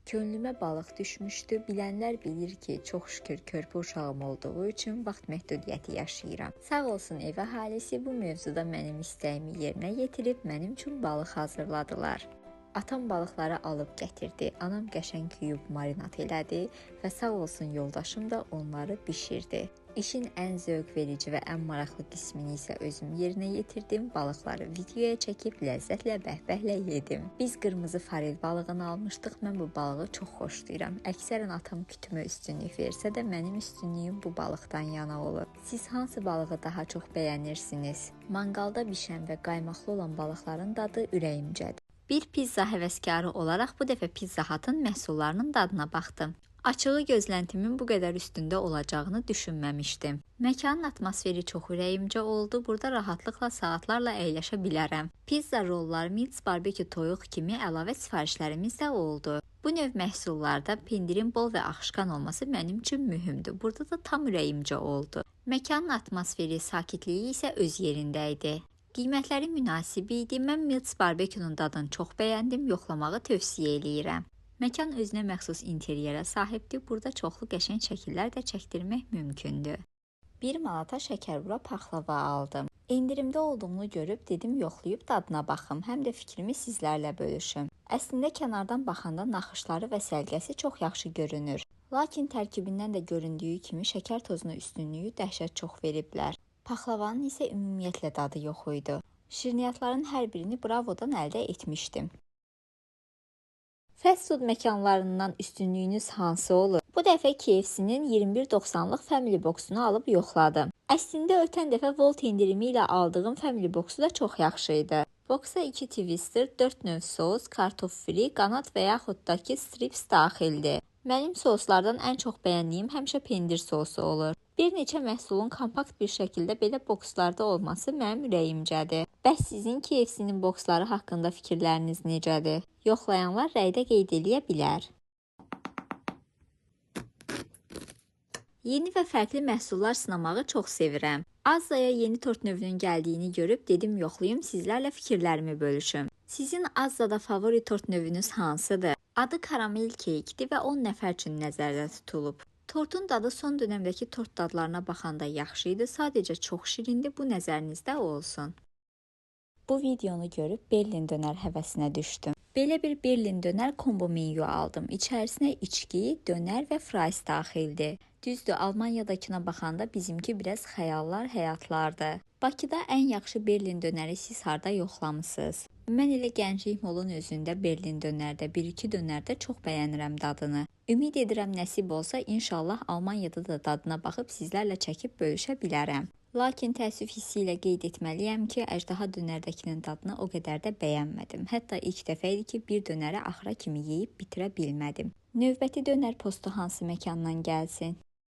Könlümə balıq düşmüşdü. Bilənlər bilir ki, çox şükür körpə uşağım olduğu üçün vaxt məhdudiyyəti yaşayıram. Sağ olsun ev əhalisi bu mövzuda mənim istəyimi yerinə yetirib mənim üçün balıq hazırladılar. Atam balıqları alıb gətirdi, anam qəşəng yuyub marinat elədi və sağ olsun yoldaşım da onları bişirdi. İşin ən zövq verici və ən maraqlı qismini isə özüm yerinə yetirdim. Balıqları videoya çəkib ləzzətlə bəhbəhlə yedim. Biz qırmızı farel balığını almışdıq. Mən bu balığı çox xoşlayıram. Əksərən atam kütümə üstünlük versə də mənim üstünlüyüm bu balıqdan yana olur. Siz hansı balığı daha çox bəyənirsiniz? Manqalda bişən və qaymaqlı olan balıqların dadı ürəyimcədir. Bir pizza həvəskarı olaraq bu dəfə Pizza Hut'ın məhsullarının dadına baxdım. Açığı gözləntimin bu qədər üstündə olacağını düşünməmişdim. Məkanın atmosferi çox ürəyimcə oldu. Burada rahatlıqla saatlarla əyləşə bilərəm. Pizza rollar, mix barbekü toyuq kimi əlavə sifarişlərimiz də oldu. Bu növ məhsullarda pendirin bol və axışqan olması mənim üçün mühümdür. Burada da tam ürəyimcə oldu. Məkanın atmosferi, sakitliyi isə öz yerində idi. Qiymətləri münasib idi. Mən mix barbekünün dadını çox bəyəndim. Yoxlamağı tövsiyə eləyirəm. Məkan özünə məxsus interyerə sahibdir. Burada çoxlu qəşəng şəkillər də çəkdirmək mümkündür. 1 manata şəkərbura paxlava aldım. İndirimdə olduğunu görüb dedim yoxlayıb dadına baxım, həm də fikrimi sizlərlə bölüşüm. Əslində kənardan baxanda naxışları və səliqəsi çox yaxşı görünür. Lakin tərkibindən də göründüyü kimi şəkər tozuna üstünlüyü dəhşət çox veriblər. Paxlavanın isə ümumiyyətlə dadı yox idi. Şirniyyatların hər birini Bravo'dan əldə etmişdim. Fast food məkanlarından üstünlüyünüz hansı olur? Bu dəfə KFC-nin 21.90-lıq Family Box-unu alıb yoxladım. Əslində ötən dəfə Volt indirimi ilə aldığım Family Box-u da çox yaxşı idi. Boxa 2 twister, 4 növ sos, kartof fri, qanat və yaxud da ki strips daxildir. Mənim soslardan ən çox bəyəndiyim həmişə pendir sosu olur. Bir neçə məhsulun kompakt bir şəkildə belə bokslarda olması mənim ürəyimcədir. Bəs sizin KFC-nin boksları haqqında fikirləriniz necədir? Yoxlayanlar rəydə qeyd eləyə bilər. Yeni və fərqli məhsullar sınamağı çox sevirəm. Azzaya yeni tort növünün gəldiyini görüb dedim yoxlayım sizlərlə fikirlərimi bölüşüm. Sizin Azzada favori tort növünüz hansıdır? Adı karamel keykdir və 10 nəfər üçün nəzərdə tutulub. Tortun dadı son dönəmdəki tort dadlarına baxanda yaxşı idi, sadəcə çox şirindir, bu nəzərinizdə olsun. Bu videonu görüb Berlin dönər həvəsinə düşdüm. Belə bir Berlin dönər kombo menyu aldım. İçərisinə içki, dönər və fries daxildir. Düzdür, Almanyadakına baxanda bizimki biraz xəyallar, həyatlardır. Bakıda ən yaxşı Berlin dönəri siz harda yoxlamısınız? Mən elə gənclik molun özündə Berlin dönərdə, 1-2 dönərdə çox bəyənirəm dadını. Ümid edirəm nəsib olsa inşallah Almanyada da dadına baxıb sizlərlə çəkib bölüşə bilərəm. Lakin təəssüf hissi ilə qeyd etməliyəm ki, əjdaha dönərdəkinin dadını o qədər də bəyənmədim. Hətta ilk dəfə idi ki, bir dönəri axıra kimi yeyib bitirə bilmədim. Növbəti dönər postu hansı məkandan gəlsin?